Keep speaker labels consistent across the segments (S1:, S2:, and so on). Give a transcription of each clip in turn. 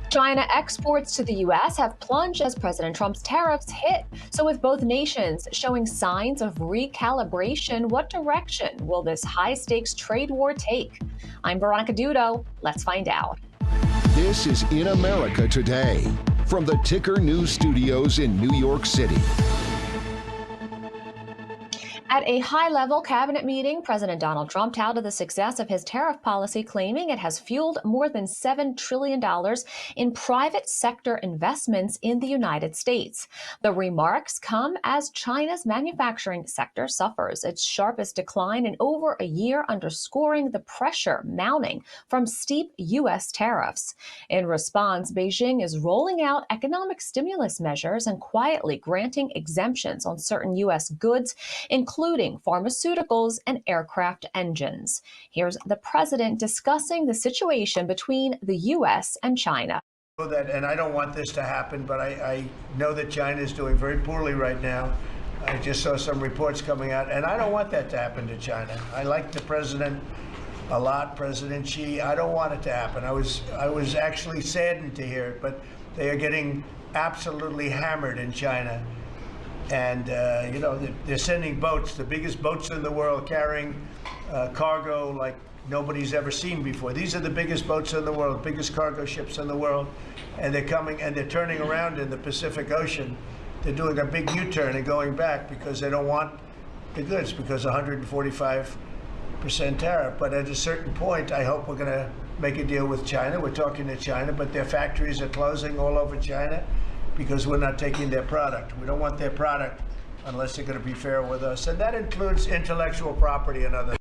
S1: China exports to the U.S. have plunged as President Trump's tariffs hit. So, with both nations showing signs of recalibration, what direction will this high stakes trade war take? I'm Veronica Dudo. Let's find out.
S2: This is In America Today from the Ticker News Studios in New York City.
S1: At a high-level cabinet meeting, President Donald Trump touted the success of his tariff policy, claiming it has fueled more than $7 trillion in private sector investments in the United States. The remarks come as China's manufacturing sector suffers its sharpest decline in over a year, underscoring the pressure mounting from steep U.S. tariffs. In response, Beijing is rolling out economic stimulus measures and quietly granting exemptions on certain U.S. goods, including pharmaceuticals and aircraft engines. Here's the president discussing the situation between the U.S. and China.
S3: And I don't want this to happen, but I know that China is doing very poorly right now. I just saw some reports coming out, and I don't want that to happen to China. I like the president a lot, President Xi. I don't want it to happen. I was actually saddened to hear it, but they are getting absolutely hammered in China. And, they're sending boats, the biggest boats in the world, carrying cargo like nobody's ever seen before. These are the biggest boats in the world, biggest cargo ships in the world. And they're coming and they're turning around in the Pacific Ocean. They're doing a big U-turn and going back because they don't want the goods, because 145% tariff. But at a certain point, I hope we're going to make a deal with China. We're talking to China, but their factories are closing all over China, because we're not taking their product. We don't want their product unless they're going to be fair with us. And that includes intellectual property and other.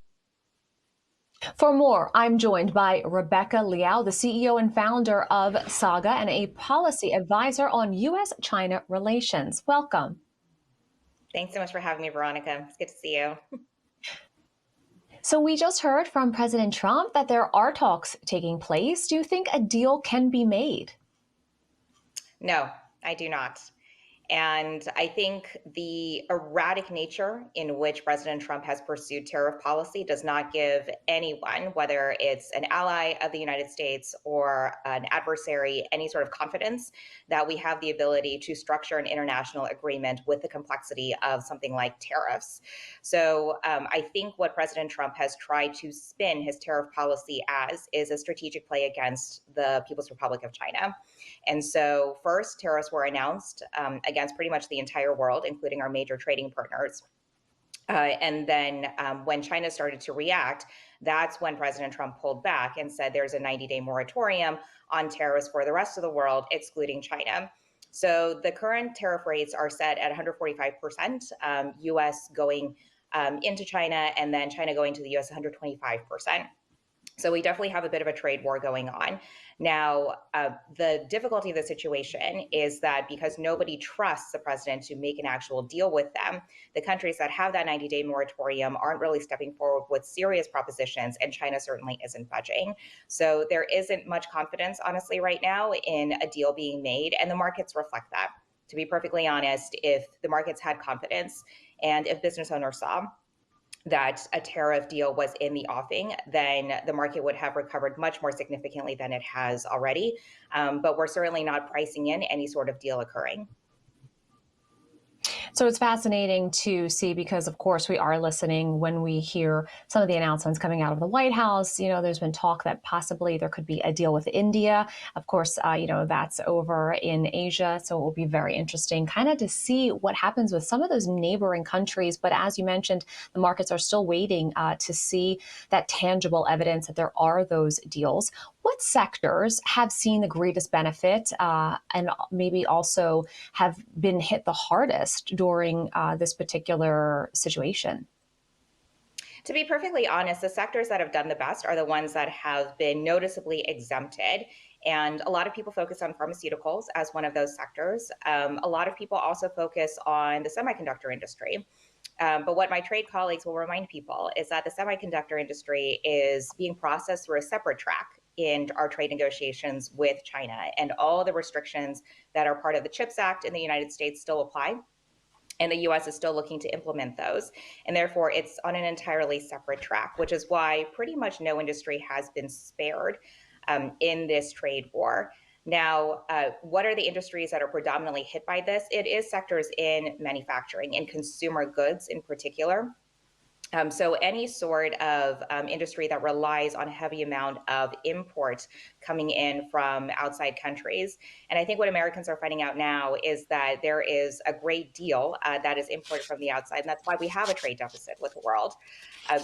S1: For more, I'm joined by Rebecca Liao, the CEO and founder of Saaga and a policy advisor on U.S.-China relations. Welcome.
S4: Thanks so much for having me, Veronica. It's good to see you.
S1: So we just heard from President Trump that there are talks taking place. Do you think a deal can be made?
S4: No, I do not. And I think the erratic nature in which President Trump has pursued tariff policy does not give anyone, whether it's an ally of the United States or an adversary, any sort of confidence that we have the ability to structure an international agreement with the complexity of something like tariffs. So I think what President Trump has tried to spin his tariff policy as is a strategic play against the People's Republic of China. And so first, tariffs were announced against pretty much the entire world, including our major trading partners. And then when China started to react, that's when President Trump pulled back and said there's a 90-day moratorium on tariffs for the rest of the world, excluding China. So the current tariff rates are set at 145%, U.S. going into China, and then China going to the U.S. 125%. So we definitely have a bit of a trade war going on. Now, the difficulty of the situation is that because nobody trusts the president to make an actual deal with them, the countries that have that 90-day moratorium aren't really stepping forward with serious propositions, and China certainly isn't budging. So there isn't much confidence, honestly, right now in a deal being made, and the markets reflect that. To be perfectly honest, if the markets had confidence and if business owners saw that a tariff deal was in the offing, then the market would have recovered much more significantly than it has already. But we're certainly not pricing in any sort of deal occurring.
S1: So it's fascinating to see because, of course, we are listening when we hear some of the announcements coming out of the White House. You know, there's been talk that possibly there could be a deal with India. Of course, that's over in Asia. So it will be very interesting kind of to see what happens with some of those neighboring countries. But as you mentioned, the markets are still waiting to see that tangible evidence that there are those deals. What sectors have seen the greatest benefit and maybe also have been hit the hardest during this particular situation?
S4: To be perfectly honest, the sectors that have done the best are the ones that have been noticeably exempted. And a lot of people focus on pharmaceuticals as one of those sectors. A lot of people also focus on the semiconductor industry. But what my trade colleagues will remind people is that the semiconductor industry is being processed through a separate track in our trade negotiations with China. And all the restrictions that are part of the CHIPS Act in the United States still apply. And the US is still looking to implement those. And therefore, it's on an entirely separate track, which is why pretty much no industry has been spared in this trade war. Now, what are the industries that are predominantly hit by this? It is sectors in manufacturing and consumer goods in particular. So any sort of industry that relies on a heavy amount of imports coming in from outside countries. And I think what Americans are finding out now is that there is a great deal that is imported from the outside, and that's why we have a trade deficit with the world.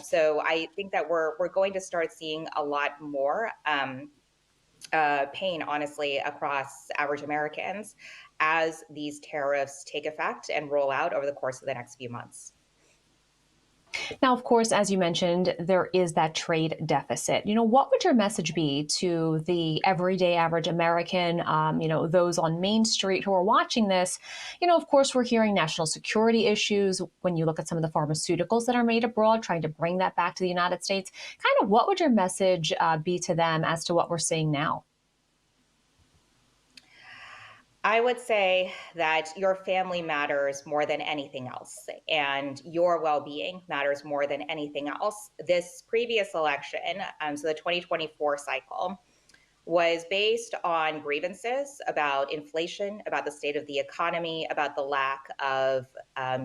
S4: So I think that we're going to start seeing a lot more pain, honestly, across average Americans as these tariffs take effect and roll out over the course of the next few months.
S1: Now, of course, as you mentioned, there is that trade deficit. What would your message be to the everyday average American, those on Main Street who are watching this? Of course, we're hearing national security issues when you look at some of the pharmaceuticals that are made abroad, trying to bring that back to the United States. Kind of what would your message be to them as to what we're seeing now?
S4: I would say that your family matters more than anything else, and your well being matters more than anything else. This previous election, so the 2024 cycle, was based on grievances about inflation, about the state of the economy, about the lack of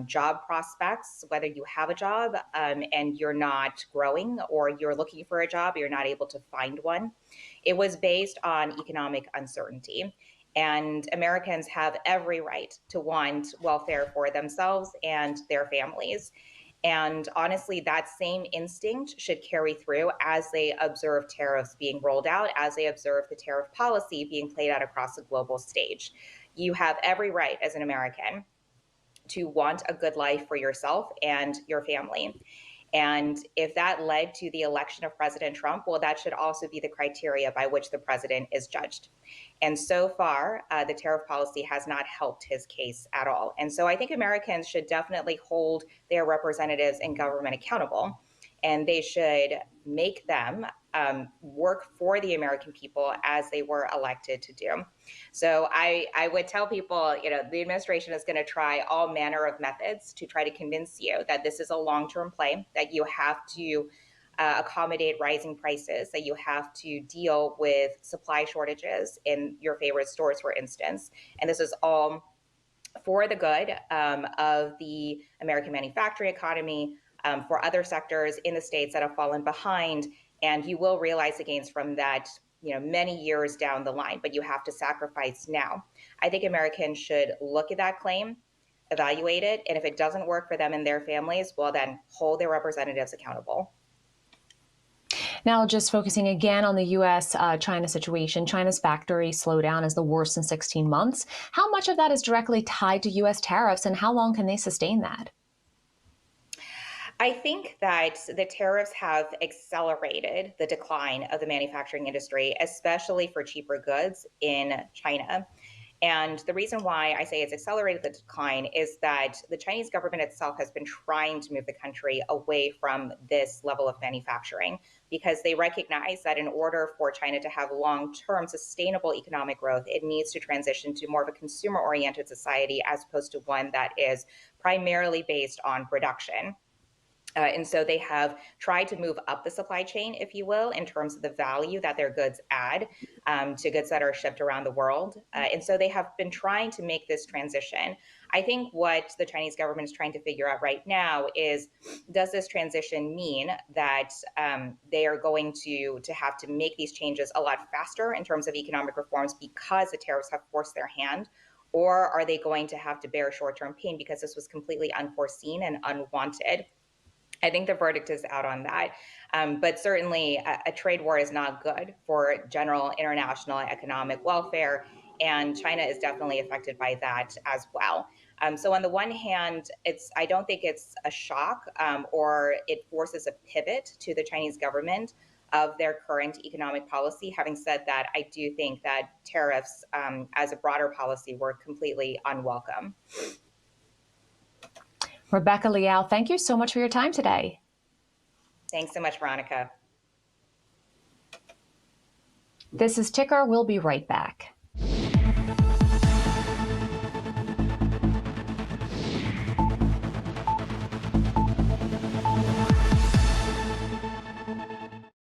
S4: job prospects, whether you have a job and you're not growing, or you're looking for a job, you're not able to find one. It was based on economic uncertainty. And Americans have every right to want welfare for themselves and their families. And honestly, that same instinct should carry through as they observe tariffs being rolled out, as they observe the tariff policy being played out across the global stage. You have every right as an American to want a good life for yourself and your family. And if that led to the election of President Trump, well, that should also be the criteria by which the president is judged. And so far, the tariff policy has not helped his case at all. And so I think Americans should definitely hold their representatives in government accountable, and they should make them work for the American people as they were elected to do. So I would tell people, the administration is going to try all manner of methods to try to convince you that this is a long-term play, that you have to accommodate rising prices, that you have to deal with supply shortages in your favorite stores, for instance. And this is all for the good of the American manufacturing economy, for other sectors in the states that have fallen behind. And you will realize the gains from that, many years down the line, but you have to sacrifice now. I think Americans should look at that claim, evaluate it, and if it doesn't work for them and their families, well, then hold their representatives accountable.
S1: Now, just focusing again on the U.S.-China situation, China's factory slowdown is the worst in 16 months. How much of that is directly tied to U.S. tariffs, and how long can they sustain that?
S4: I think that the tariffs have accelerated the decline of the manufacturing industry, especially for cheaper goods in China. And the reason why I say it's accelerated the decline is that the Chinese government itself has been trying to move the country away from this level of manufacturing, because they recognize that in order for China to have long-term sustainable economic growth, it needs to transition to more of a consumer-oriented society as opposed to one that is primarily based on production. And so they have tried to move up the supply chain, if you will, in terms of the value that their goods add to goods that are shipped around the world. And so they have been trying to make this transition. I think what the Chinese government is trying to figure out right now is, does this transition mean that they are going to have to make these changes a lot faster in terms of economic reforms because the tariffs have forced their hand? Or are they going to have to bear short-term pain because this was completely unforeseen and unwanted? I think the verdict is out on that. But certainly a trade war is not good for general international economic welfare, and China is definitely affected by that as well. So on the one hand, I don't think it's a shock or it forces a pivot to the Chinese government of their current economic policy. Having said that, I do think that tariffs as a broader policy were completely unwelcome.
S1: Rebecca Liao, thank you so much for your time today.
S4: Thanks so much, Veronica.
S1: This is Ticker. We'll be right back.